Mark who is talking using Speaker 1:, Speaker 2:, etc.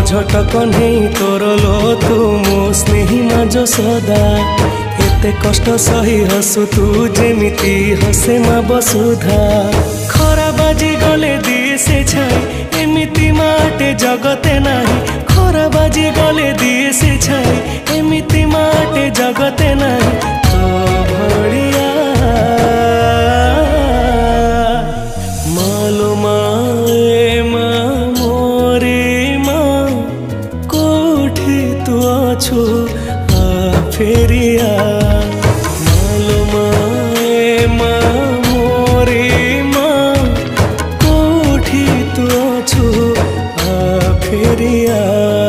Speaker 1: झटक नहीं तोर लो तू मो स्नेही माज सदा एते कष्ट सही हसु तू जेमिति हसे मा बसुधा खरा बाजी गले दिए से छाई एमिति माटे जगते नाही खरा बाजी गले दिए से छाई एमिति माटे जगते नाही तो भड़िया मालो माए मा मोरे मा कोठी तू अछु आ फेरिया मालो माए मा मोरे मा कोठी तू अछु आ फेरिया।